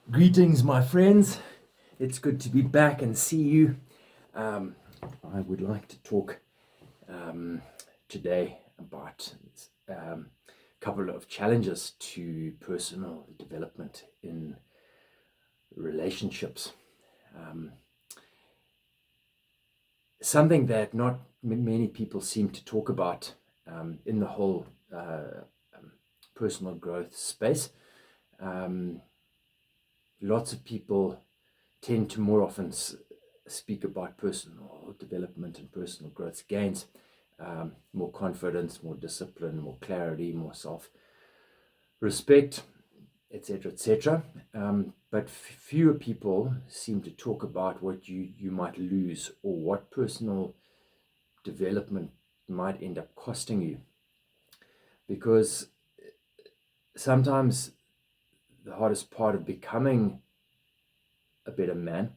Greetings, my friends. It's good to be back and see you. I would like to talk today about a couple of challenges to personal development in relationships. Um, Something that not many people seem to talk about in the whole personal growth space. Um, Lots of people tend to more often speak about personal development and personal growth gains, more confidence, more discipline, more clarity, more self-respect, etc., etc. But fewer people seem to talk about what you might lose or what personal development might end up costing you. Because sometimes the hardest part of becoming a better man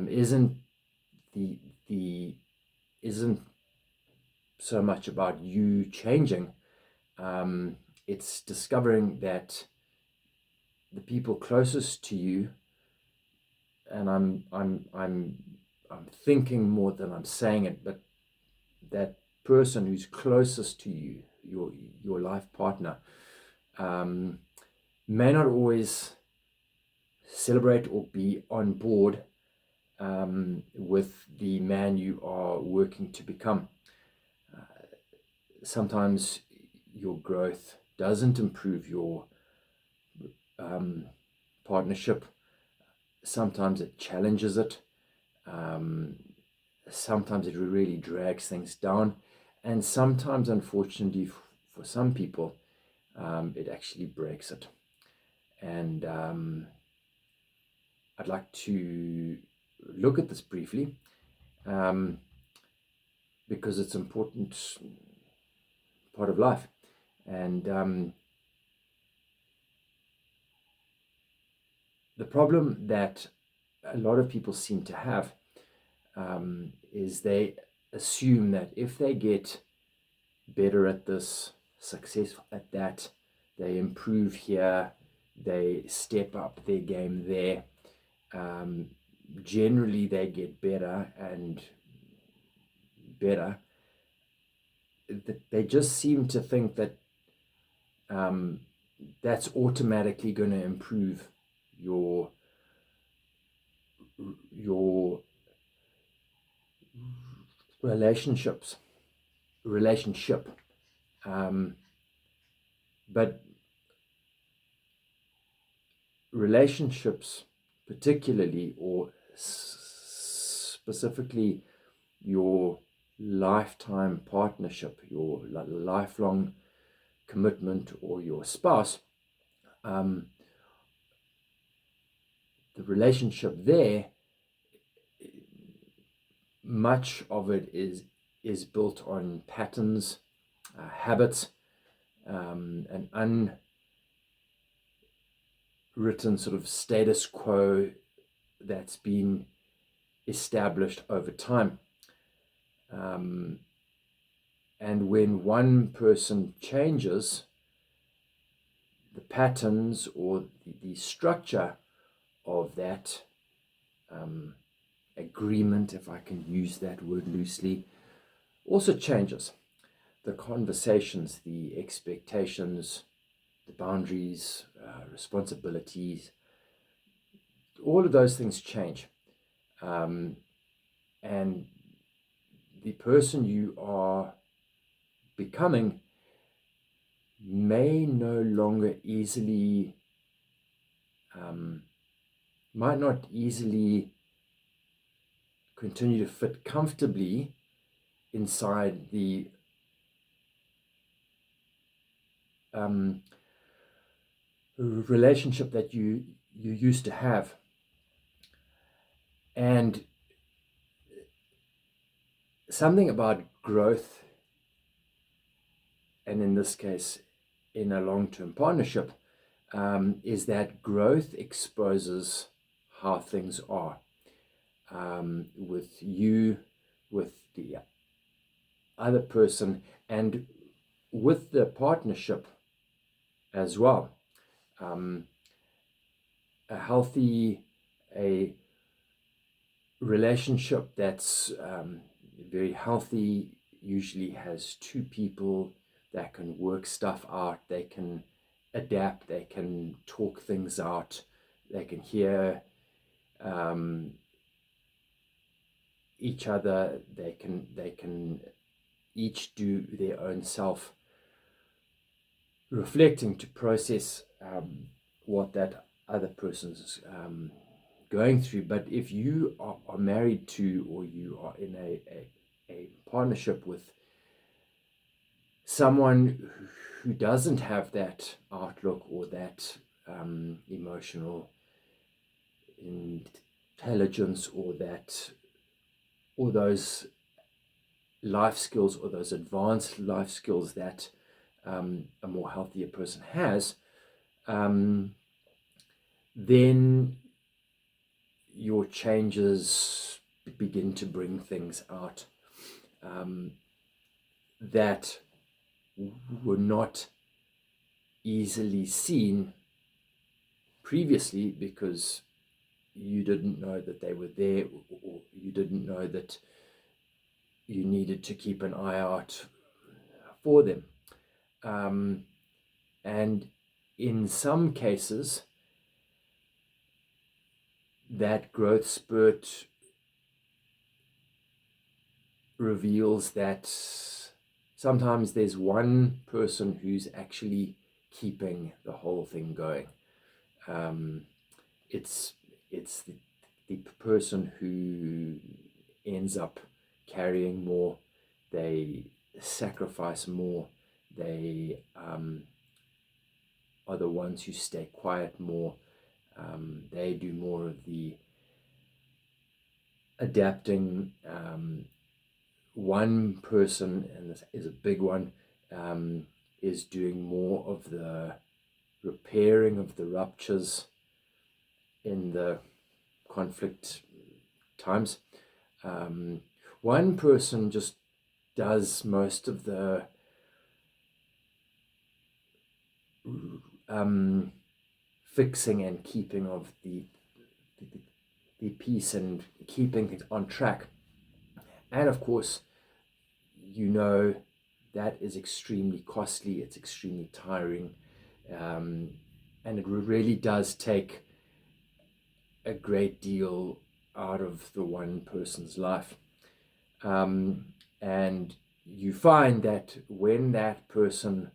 isn't the the isn't so much about you changing. It's discovering that the people closest to you, and I'm thinking more than I'm saying it, but that person who's closest to you, your life partner, may not always celebrate or be on board with the man you are working to become. Sometimes your growth doesn't improve your partnership. Sometimes it challenges it. Sometimes it really drags things down. And sometimes, unfortunately, for some people, it actually breaks it. And I'd like to look at this briefly because it's an important part of life. And the problem that a lot of people seem to have is they assume that if they get better at this, successful at that, they improve here, they step up their game there, generally they get better and better. They just seem to think that that's automatically going to improve your relationship. But relationships, particularly or specifically your lifetime partnership, your lifelong commitment, or your spouse, the relationship there, much of it is built on patterns, habits, an unwritten sort of status quo that's been established over time. And when one person changes, the patterns or the structure of that agreement, if I can use that word loosely, also changes. The conversations, the expectations, the boundaries, responsibilities, all of those things change. And the person you are becoming may no longer easily, might not easily continue to fit comfortably inside the relationship that you used to have. And something about growth, and in this case, in a long-term partnership, is that growth exposes how things are with you, with the other person, and with the partnership as well. a relationship that's very healthy usually has two people that can work stuff out, they can adapt, they can talk things out, they can hear each other, they can each do their own self reflecting to process what that other person's going through. But if you are married to, or you are in a partnership with someone who doesn't have that outlook or that emotional intelligence or those life skills or those advanced life skills that a more healthier person has, then your changes begin to bring things out that were not easily seen previously, because you didn't know that they were there, or you didn't know that you needed to keep an eye out for them. And in some cases, that growth spurt reveals that sometimes there's one person who's actually keeping the whole thing going. It's the person who ends up carrying more, they sacrifice more, they are the ones who stay quiet more, they do more of the adapting. One person, and this is a big one, is doing more of the repairing of the ruptures in the conflict times. One person just does most of the fixing and keeping of the peace and keeping things on track. And of course, that is extremely costly, it's extremely tiring, and it really does take a great deal out of the one person's life. And you find that when that person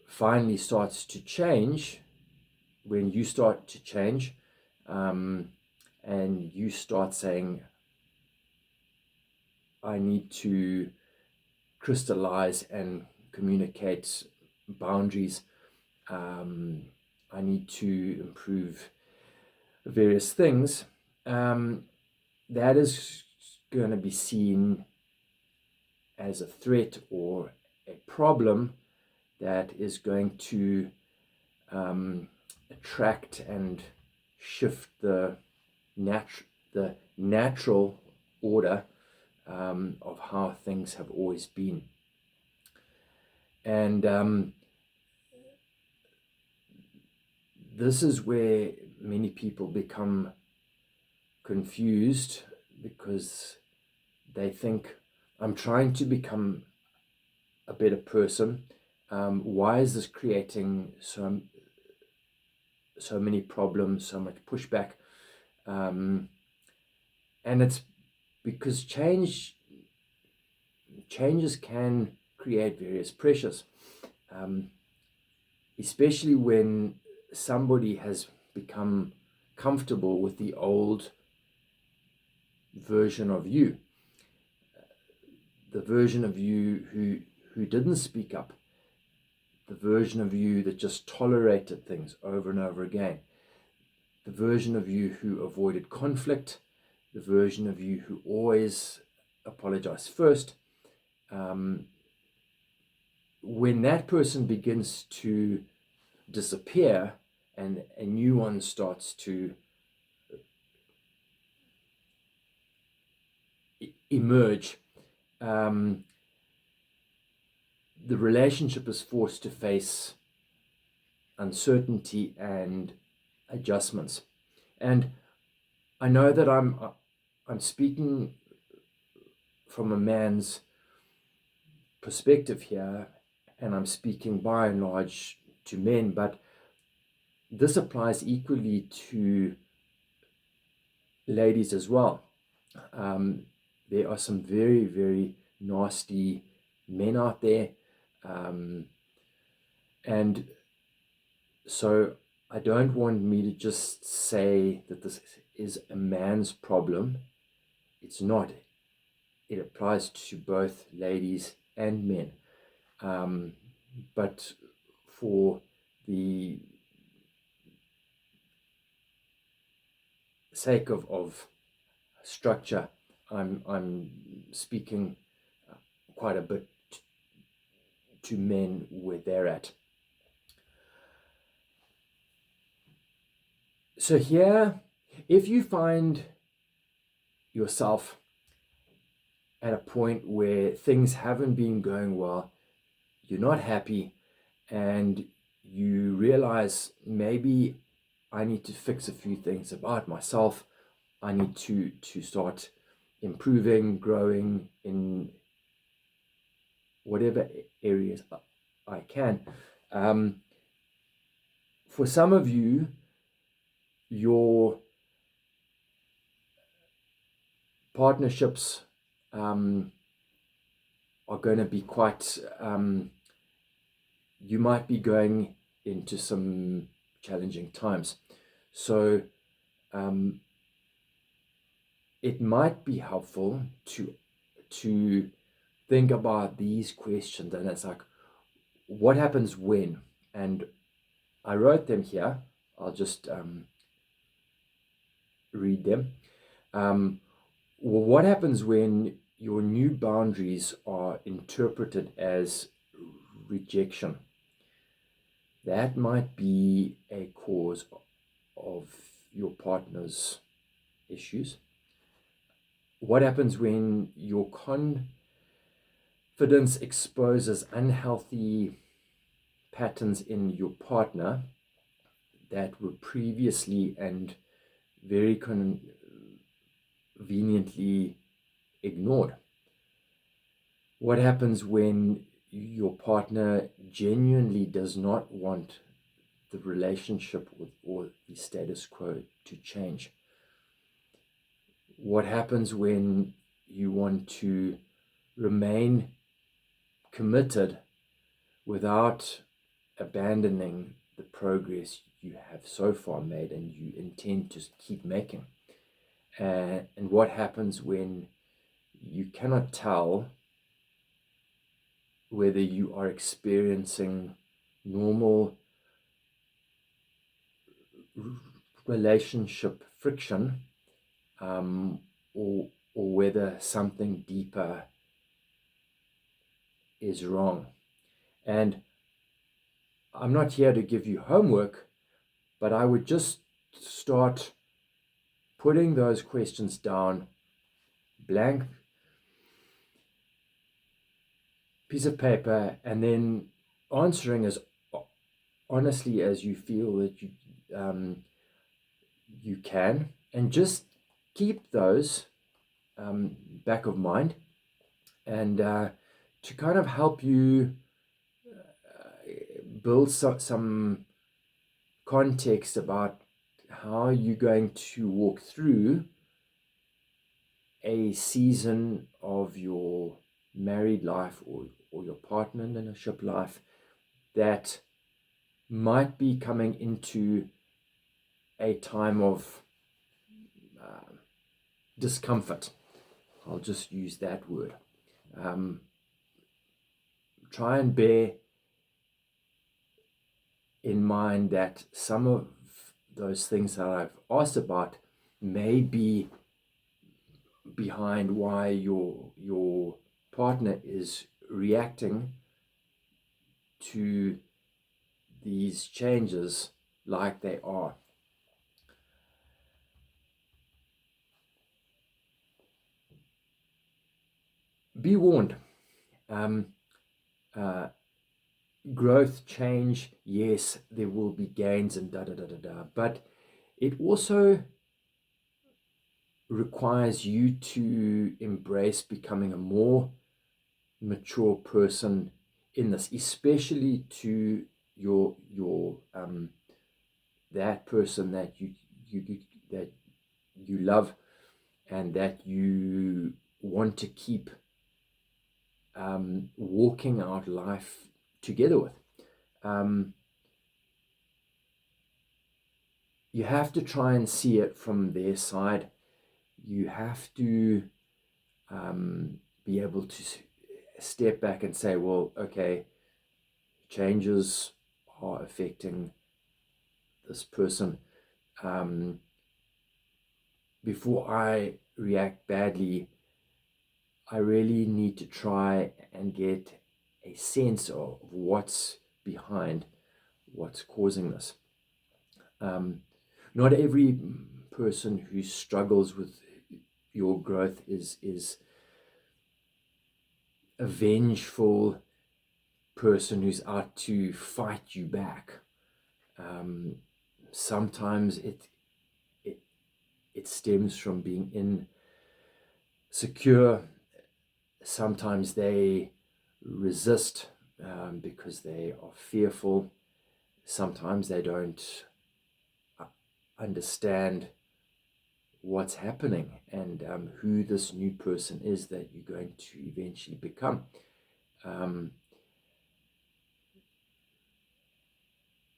finally starts to change, when you start to change, and you start saying, I need to crystallize and communicate boundaries, I need to improve various things, that is going to be seen as a threat or a problem that is going to attract and shift the natural order of how things have always been. And this is where many people become confused, because they think, I'm trying to become a better person. Why is this creating so many problems, so much pushback? And it's because changes can create various pressures, especially when somebody has become comfortable with the old version of you, the version of you who didn't speak up, the version of you that just tolerated things over and over again, the version of you who avoided conflict, the version of you who always apologized first. When that person begins to disappear and a new one starts to emerge, the relationship is forced to face uncertainty and adjustments. And I know that I'm speaking from a man's perspective here, and I'm speaking by and large to men, but this applies equally to ladies as well. There are some very, very nasty men out there. And so I don't want me to just say that this is a man's problem. It's not. It applies to both ladies and men. But for the sake of structure, I'm speaking quite a bit to men where they're at. So here, if you find yourself at a point where things haven't been going well, you're not happy, and you realize maybe I need to fix a few things about myself, I need to start improving, growing in whatever areas I can. For some of you, your partnerships are going to be quite, you might be going into some challenging times. So it might be helpful to think about these questions, and it's like, what happens when? And I wrote them here. I'll just read them. Well, what happens when your new boundaries are interpreted as rejection? That might be a cause of your partner's issues. What happens when your confidence exposes unhealthy patterns in your partner that were previously and very conveniently ignored? What happens when your partner genuinely does not want the relationship or the status quo to change? What happens when you want to remain committed without abandoning the progress you have so far made and you intend to keep making? And what happens when you cannot tell whether you are experiencing normal relationship friction, or whether something deeper is wrong? And I'm not here to give you homework, but I would just start putting those questions down, blank piece of paper, and then answering as honestly as you feel that you can, and just keep those back of mind, and to kind of help you build some context about how you're going to walk through a season of your married life or your partnership life that might be coming into a time of discomfort. I'll just use that word. Try and bear in mind that some of those things that I've asked about may be behind why your partner is reacting to these changes like they are. Be warned. Growth, change, yes, there will be gains and but It also requires you to embrace becoming a more mature person in this, especially to your that person that you that you love and that you want to keep walking out life together with. You have to try and see it from their side. You have to be able to step back and say, well, okay, changes are affecting this person. Before I react badly, I really need to try and get a sense of what's behind what's causing this. Not every person who struggles with your growth is a vengeful person who's out to fight you back. Sometimes it stems from being insecure. Sometimes they resist because they are fearful. Sometimes they don't understand what's happening and who this new person is that you're going to eventually become.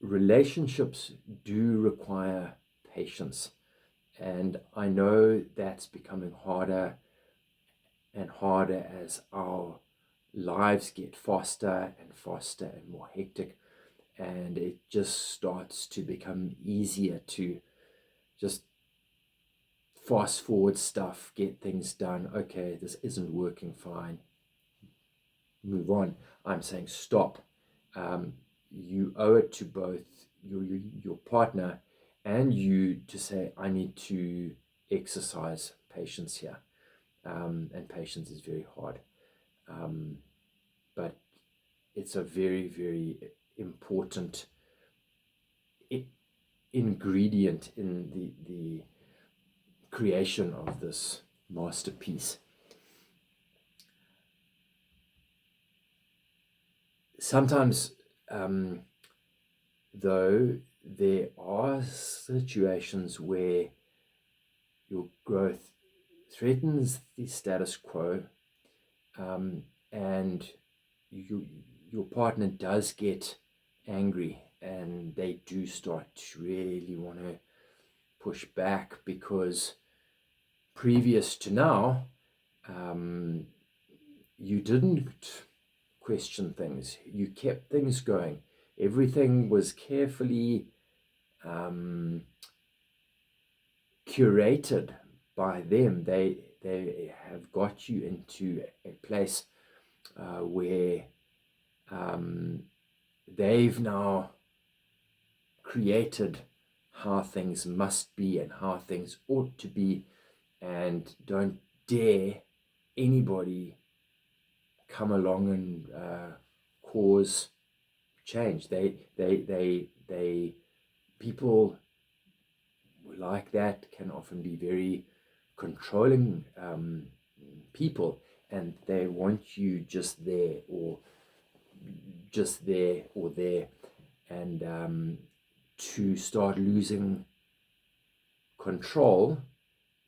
Relationships do require patience, and I know that's becoming harder and harder as our lives get faster and faster and more hectic, and it just starts to become easier to just fast forward stuff, get things done. Okay, this isn't working, fine, move on. I'm saying stop. You owe it to both your partner and you to say, I need to exercise patience here. And patience is very hard. But it's a very, very important ingredient in the creation of this masterpiece. Sometimes, though, there are situations where your growth threatens the status quo, and your partner does get angry and they do start to really want to push back because previous to now, you didn't question things. You kept things going. Everything was carefully curated by them. They have got you into a place where they've now created how things must be and how things ought to be, and don't dare anybody come along and cause change. They people like that can often be very controlling people, and they want you just there or there, and to start losing control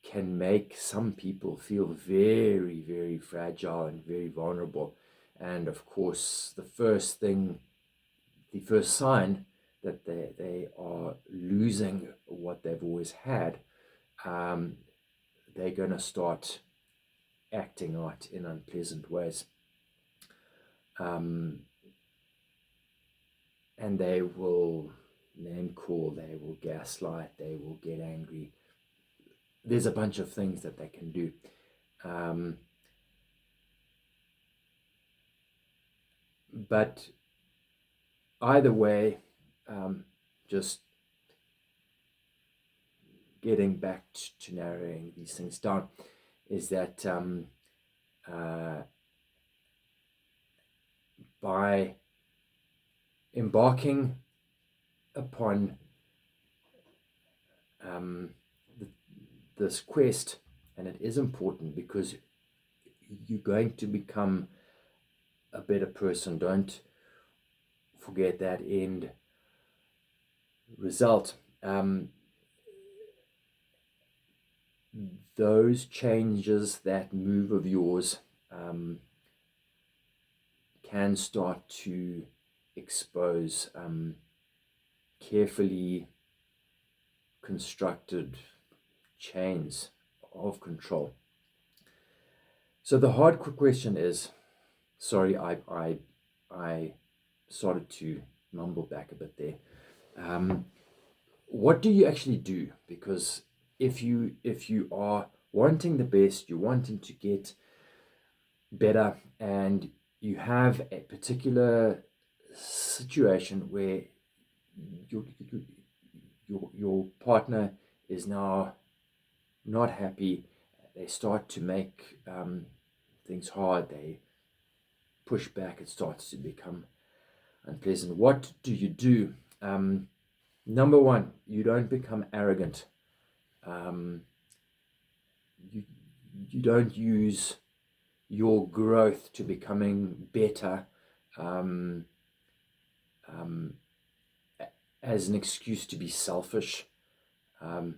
can make some people feel very, very fragile and very vulnerable. And of course, the first sign that they are losing what they've always had, they're going to start acting out in unpleasant ways. And they will name call, they will gaslight, they will get angry. There's a bunch of things that they can do. But either way, just getting back to narrowing these things down is that by embarking upon this quest, and it is important because you're going to become a better person. Don't forget that end result. Those changes, that move of yours, can start to expose carefully constructed chains of control. So the hard question is, sorry, I started to mumble back a bit there. What do you actually do? Because if you are wanting the best, you're wanting to get better, and you have a particular situation where your partner is now not happy, they start to make things hard, they push back, it starts to become unpleasant. What do you do? Number one, you don't become arrogant. You don't use your growth to becoming better as an excuse to be selfish, and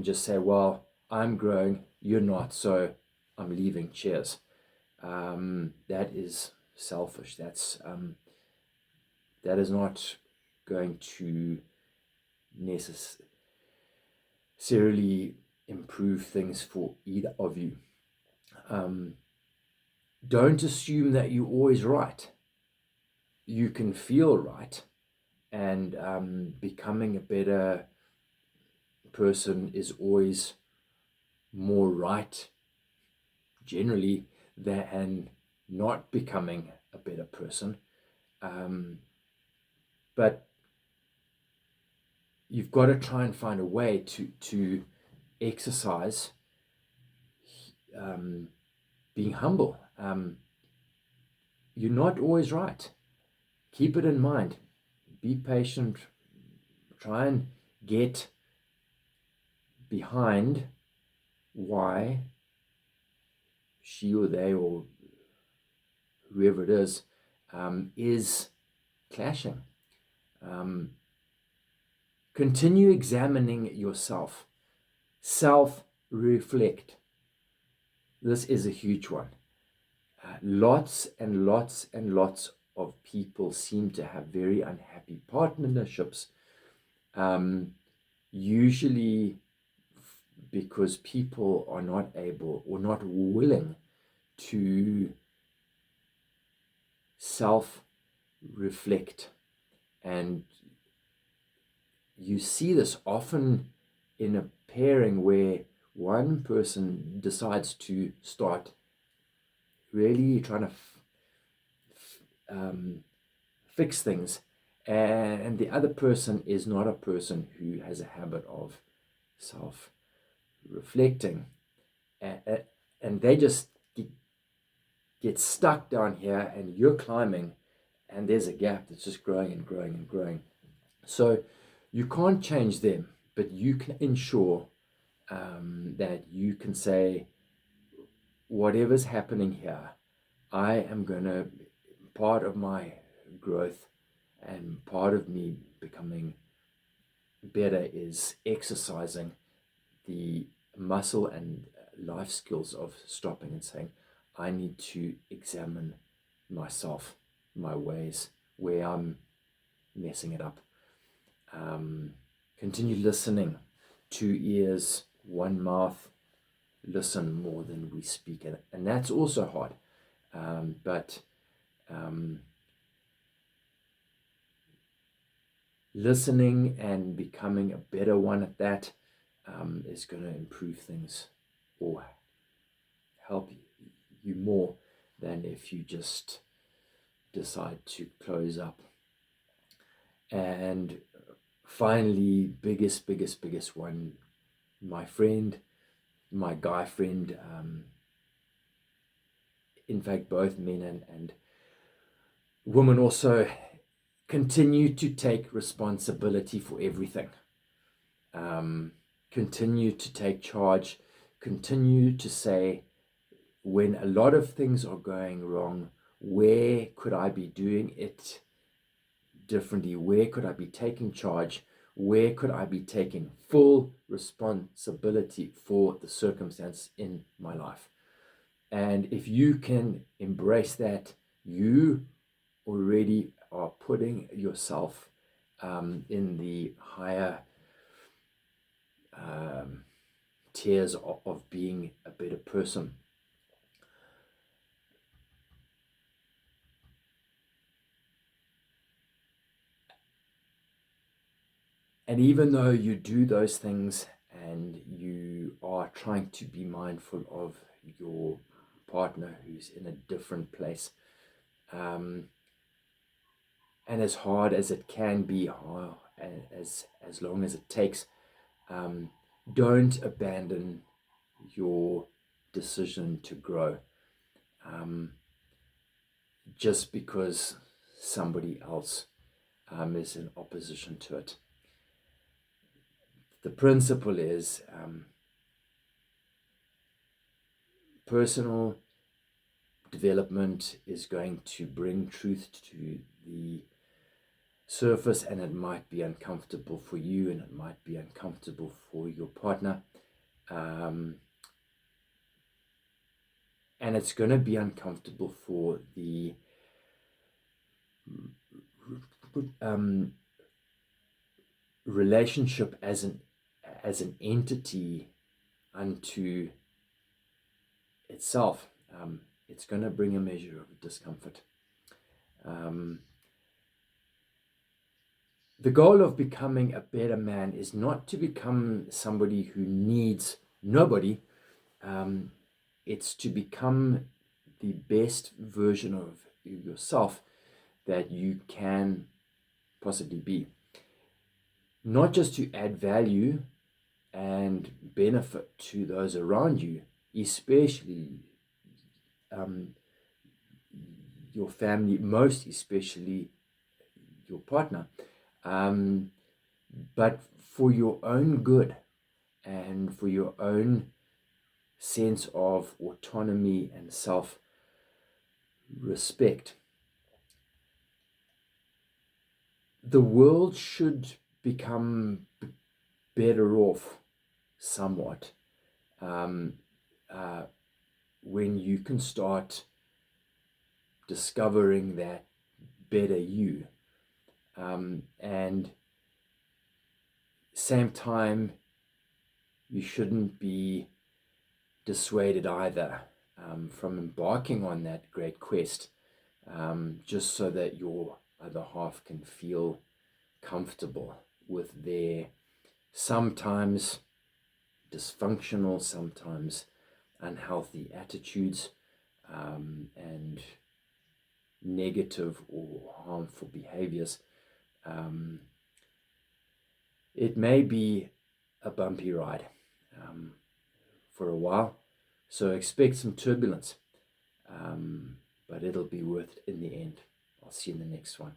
just say, well, I'm growing, you're not, so I'm leaving, cheers. That is selfish. That is not going to necessarily improve things for either of you. Don't assume that you're always right. You can feel right, and becoming a better person is always more right generally than not becoming a better person. But you've got to try and find a way to exercise being humble. You're not always right. Keep it in mind. Be patient. Try and get behind why she or they or whoever it is clashing. Continue examining yourself. Self-reflect. This is a huge one. Lots and lots and lots of people seem to have very unhappy partnerships, usually because people are not able or not willing to self-reflect. And you see this often in a pairing where one person decides to start really trying to fix things, and the other person is not a person who has a habit of self-reflecting, and they just get stuck down here, and you're climbing, and there's a gap that's just growing and growing and growing. So you can't change them, but you can ensure that you can say, whatever's happening here, I am going to, part of my growth and part of me becoming better is exercising the muscle and life skills of stopping and saying, I need to examine myself, my ways, where I'm messing it up. Continue listening. 2 ears, 1 mouth. Listen more than we speak, and that's also hard. But listening and becoming a better one at that is going to improve things or help you more than if you just decide to close up. And finally, biggest one, my guy friend, in fact, both men and women also, continue to take responsibility for everything. Continue to take charge. Continue to say, when a lot of things are going wrong, where could I be doing it differently? Where could I be taking charge? Where could I be taking full responsibility for the circumstance in my life? And if you can embrace that, you already are putting yourself in the higher tiers of being a better person. And even though you do those things and you are trying to be mindful of your partner who's in a different place, and as hard as it can be, as long as it takes, don't abandon your decision to grow just because somebody else is in opposition to it. The principle is personal development is going to bring truth to the surface, and it might be uncomfortable for you and it might be uncomfortable for your partner. And it's going to be uncomfortable for the relationship as an entity unto itself. It's going to bring a measure of discomfort. The goal of becoming a better man is not to become somebody who needs nobody. It's to become the best version of yourself that you can possibly be. Not just to add value and benefit to those around you, especially your family, most especially your partner, but for your own good and for your own sense of autonomy and self-respect. The world should become better off somewhat when you can start discovering that better you. And same time, you shouldn't be dissuaded either from embarking on that great quest just so that your other half can feel comfortable with their sometimes dysfunctional, sometimes unhealthy attitudes and negative or harmful behaviors. It may be a bumpy ride for a while, so expect some turbulence, but it'll be worth it in the end. I'll see you in the next one.